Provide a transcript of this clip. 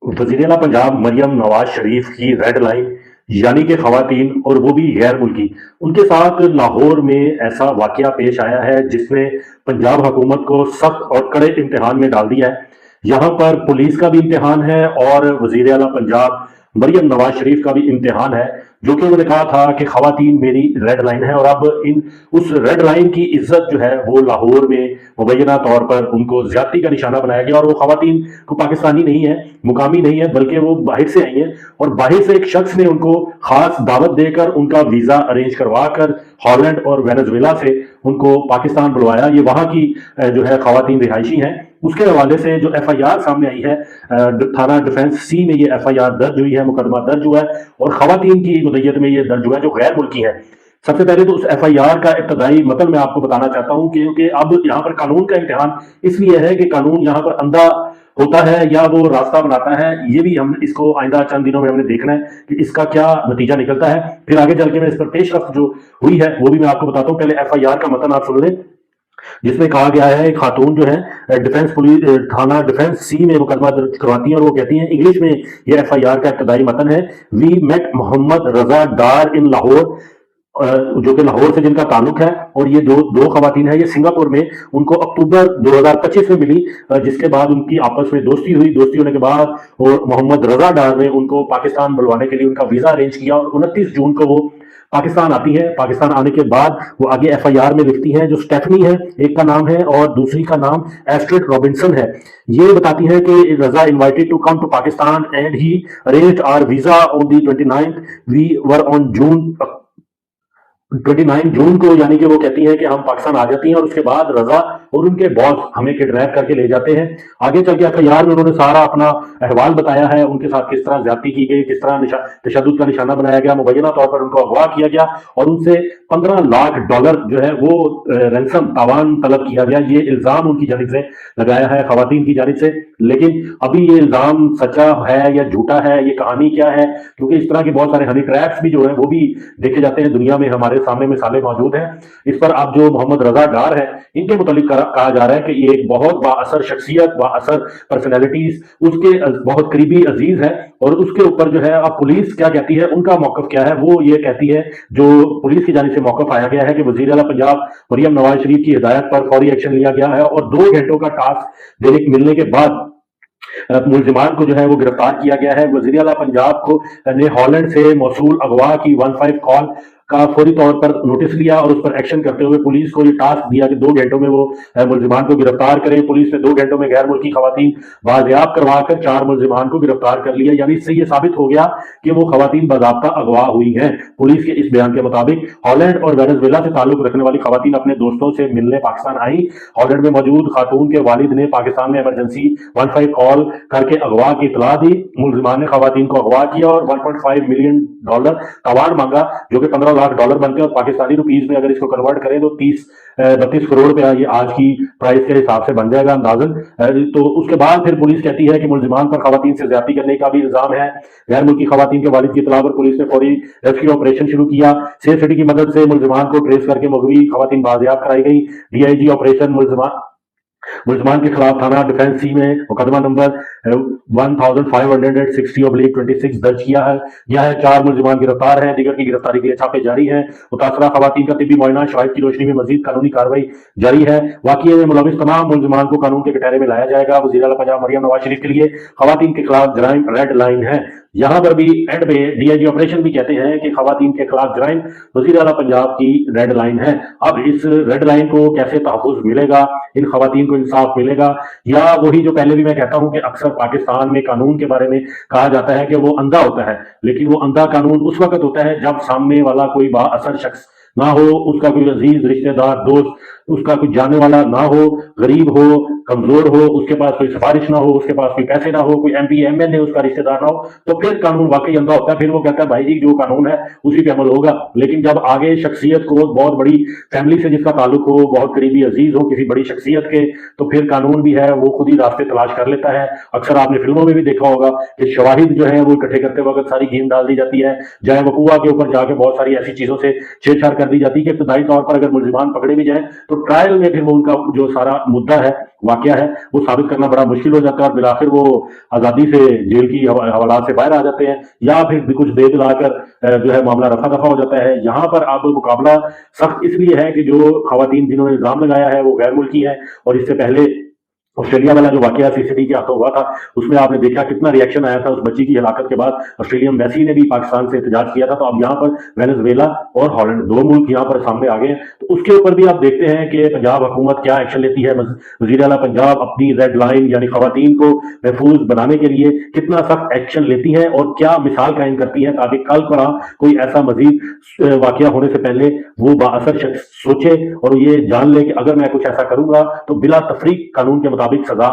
वज़ीर-ए-आला पंजाब मरियम नवाज शरीफ की red line यानी कि खवातीन और वो भी गैर मुल्की, उनके साथ लाहौर में ऐसा वाकया पेश आया है जिसने पंजाब हुकूमत को सख्त और कड़े इम्तिहान में डाल दिया है। यहाँ पर पुलिस का भी इम्तिहान है और वज़ीर-ए-आला पंजाब मरियम नवाज शरीफ का भी इम्तिहान है, जो कि उन्होंने कहा था कि खवातीन मेरी रेड लाइन है। और अब इन उस रेड लाइन की इज्जत जो है वो लाहौर में मुबैना तौर पर उनको ज्यादती का निशाना बनाया गया। और वो खवातीन को पाकिस्तानी नहीं है, मुकामी नहीं है, बल्कि वो बाहर से आई हैं और बाहर से एक शख्स ने उनको खास दावत देकर उनका वीजा अरेंज करवा कर हॉलैंड और वेनेजुएला से उनको पाकिस्तान बुलवाया। ये वहां की जो है खवातीन रिहायशी हैं। उसके हवाले से जो FIR सामने आई है, थाना डिफेंस C में ये FIR दर्ज हुई है, मुकदमा दर्ज हुआ है और खवातीन की मुद्दत में ये दर्ज हुआ है जो गैर मुल्की है। सबसे पहले तो उस FIR का इब्तदाई मतन मैं आपको बताना चाहता हूं, क्योंकि अब यहाँ पर कानून का इम्तिहान इसलिए है कि कानून यहाँ पर अंधा होता है या वो रास्ता बनाता है। ये भी हम इसको आइंदा चंद दिनों में हमने देखना है कि इसका क्या नतीजा निकलता है। फिर आगे चल के मैं इस पर पेशरफ्त जो हुई है वो भी मैं आपको बताता हूँ। पहले FIR का मतन आप सुन लें, जिसमें कहा गया है एक खातून जो है डिफेंस पुलिस थाना डिफेंस C में मुकदमा दर्ज करवाती हैं और वो कहती हैं, इंग्लिश में ये FIR का इब्तदाई मतन है, वी मेट मोहम्मद रजा डार इन लाहौर, जो कि लाहौर से जिनका ताल्लुक है। और ये दो खवातीन है, ये सिंगापुर में उनको अक्टूबर 2025 में मिली, जिसके बाद उनकी आपस में दोस्ती हुई। दोस्ती होने के बाद और मोहम्मद रजा डार ने उनको पाकिस्तान बुलवाने के लिए उनका वीजा अरेंज किया और 29 जून को वो पाकिस्तान आती है। पाकिस्तान आने के बाद वो आगे FIR में लिखती हैं, जो स्टेफनी है एक का नाम है और दूसरी का नाम एस्ट्रिड रॉबिन्सन है। ये बताती है कि Raza invited to come to Pakistan and he arranged our visa on the 29th, we were on 29 जून को, यानी कि वो कहती है कि हम पाकिस्तान आ जाती हैं और उसके बाद रजा और उनके बॉस हमें किडनैप करके ले जाते हैं। आगे चल के FIR में उन्होंने सारा अपना अहवाल बताया है, उनके साथ किस तरह ज्यादती की गई, किस तरह तशद्दुद का निशाना बनाया गया, मुबैना तौर पर उनको अगवा किया गया और उनसे $15 लाख जो है वो रैंसम तावान तलब किया गया। ये इल्जाम उनकी जानिब से लगाया है, खवातीन की जानिब से। लेकिन अभी ये इल्जाम सच्चा है या झूठा है, ये कहानी क्या है, क्योंकि इस तरह के बहुत सारे हनी ट्रैप्स भी जो है वो भी देखे जाते हैं दुनिया में, हमारे सामने मिसालें मौजूद हैं। इस पर अब जो मोहम्मद रजा डार है इनके मुतालिक कहा जा रहा है कि ये एक बहुत बाअसर शख्सियत, बाअसर पर्सनैलिटीज, उसके बहुत करीबी अजीज है। और उसके ऊपर जो है अब पुलिस क्या कहती है, उनका मौकफ क्या है, वो ये कहती है, जो पुलिस की जानिब से मौकफ आया गया है कि वज़ीर-ए-आला पंजाब मरियम नवाज शरीफ की हिदायत पर फौरी एक्शन लिया गया है और 2 घंटों का टास्क देने मिलने के बाद मुलजिमान को जो है वो गिरफ्तार किया गया है। वज़ीर-ए-आला पंजाब को ने हॉलैंड से मौसूल अगवा की 15 कॉल का फौरी तौर पर नोटिस लिया और उस पर एक्शन करते हुए पुलिस को ये टास्क दिया कि 2 घंटों में वो मुलजिमान को गिरफ्तार करें। पुलिस ने 2 घंटों में गैर मुल्की खवातीन बाजियाब करवाकर 4 मुलजिमान को गिरफ्तार कर लिया। यानी इससे ये साबित हो गया कि वो खवातीन बाज़ाब्ता अगवा हुई हैं। पुलिस के इस बयान के मुताबिक हॉलैंड और वेनेजुएला से ताल्लुक रखने वाली खवातीन अपने दोस्तों से मिलने पाकिस्तान आई। हॉलैंड में मौजूद खातून के वालिद ने पाकिस्तान में इमरजेंसी 15 कॉल करके अगवा की इतला दी। मुलजिमान ने खवातीन को अगवा किया और $1.5 मिलियन तावान मांगा, जो कि $15 लाख बनते हैं और पाकिस्तानी रुपीज में अगर इसको कन्वर्ट करें तो 32 करोड़ रुपया ये आज की प्राइस के हिसाब से बन जाएगा अंदाजन। तो उसके बाद फिर पुलिस कहती है कि मुलजिमान पर खवातीन से ज्यादती करने का भी इल्जाम है। गैर मुल्की खवातीन के वालिद की इतला पर पुलिस ने फौरी रेस्क्यू ऑपरेशन शुरू किया। सेफ सिटी की मदद से मुलजिमान को ट्रेस करके मुगवी खवातीन बाजियाब कराई गई। DIG ऑपरेशन मुलजिमान के खिलाफ थाना डिफेंस C में मुकदमा नंबर 1560/26 दर्ज किया है। 4 मुलजिमान गिरफ्तार हैं, दीगर की गिरफ्तारी के लिए छापे जारी हैं। मुतासरा खवातीन का तिब्बी मुआयना शवाहिद की रोशनी में मजीद कानूनी कार्रवाई जारी है। वाकये में मुलविस तमाम मुलजिमान को कानून के कटहरे में लाया जाएगा। वज़ीर-ए-आला पंजाब मरियम नवाज शरीफ के लिए खवातीन के खिलाफ जराइम रेड लाइन है। यहाँ पर भी एंड में DIG ऑपरेशन भी कहते हैं कि खवातीन के खिलाफ जराइम वज़ीर-ए-आला पंजाब की रेड लाइन है। अब इस रेड लाइन को कैसे तहफ़्फ़ुज़ मिलेगा, इन खवातीन को इंसाफ मिलेगा, या वही जो पहले भी मैं कहता हूं कि अक्सर पाकिस्तान में कानून के बारे में कहा जाता है कि वो अंधा होता है, लेकिन वो अंधा कानून उस वक्त होता है जब सामने वाला कोई बाअसर शख्स ना हो, उसका कोई अजीज रिश्तेदार दोस्त, उसका कोई जानने वाला ना हो, गरीब हो, कमजोर हो, उसके पास कोई सिफारिश ना हो, उसके पास कोई पैसे ना हो, कोई MP MLA उसका रिश्तेदार ना हो, तो फिर कानून वाकई अंधा होता है। फिर वो कहता है भाई जी जो कानून है उसी पे अमल होगा। लेकिन जब आगे शख्सियत को, बहुत बड़ी फैमिली से जिसका ताल्लुक हो, बहुत करीबी अजीज हो किसी बड़ी शख्सियत के, तो फिर कानून भी है वो खुद ही रास्ते तलाश कर लेता है। अक्सर आपने फिल्मों में भी देखा होगा कि शवाहिद जो है वो इकट्ठे करते वक्त सारी गेम डाल दी जाती है, चाहे वकूआ के ऊपर जाके बहुत सारी ऐसी चीजों से छेड़छाड़ कर दी जाती है कि इब्तदाई तौर पर अगर मुलजिमान पकड़े भी जाए तो तो ट्रायल में फिर वो उनका जो सारा मुद्दा है, वाकया है, वो साबित करना बड़ा मुश्किल हो जाता है और बिलाखिर वो आजादी से जेल की हवालात से बाहर आ जाते हैं, या फिर भी कुछ दे दिलाकर जो है मामला रफा दफा हो जाता है। यहाँ पर अब मुकाबला सख्त इसलिए है कि जो खवातीन जिन्होंने इल्जाम लगाया है वो गैर मुल्की है, और इससे पहले ऑस्ट्रेलिया वाला जो वाकया सीसीडी के हाथों हुआ था, उसमें आपने देखा कितना रिएक्शन आया था उस बच्ची की हलाकत के बाद। ऑस्ट्रेलियन एम्बेसी ने भी पाकिस्तान से एहतजाज किया था। तो अब यहाँ पर वेनेजुएला और हॉलैंड दो मुल्क यहाँ पर सामने आ गए हैं। तो उसके ऊपर भी आप देखते हैं कि पंजाब हुकूमत क्या एक्शन लेती है। वजीर आला पंजाब अपनी रेड लाइन यानी खवातीन को महफूज बनाने के लिए कितना सख्त एक्शन लेती है और क्या मिसाल कायम करती है, ताकि कल पर कोई ऐसा मजीद वाकया होने से पहले वो बाअसर शख्स सोचे और ये जान ले कि अगर मैं कुछ ऐसा करूंगा तो बिला तफरीक कानून के मुताबिक सजा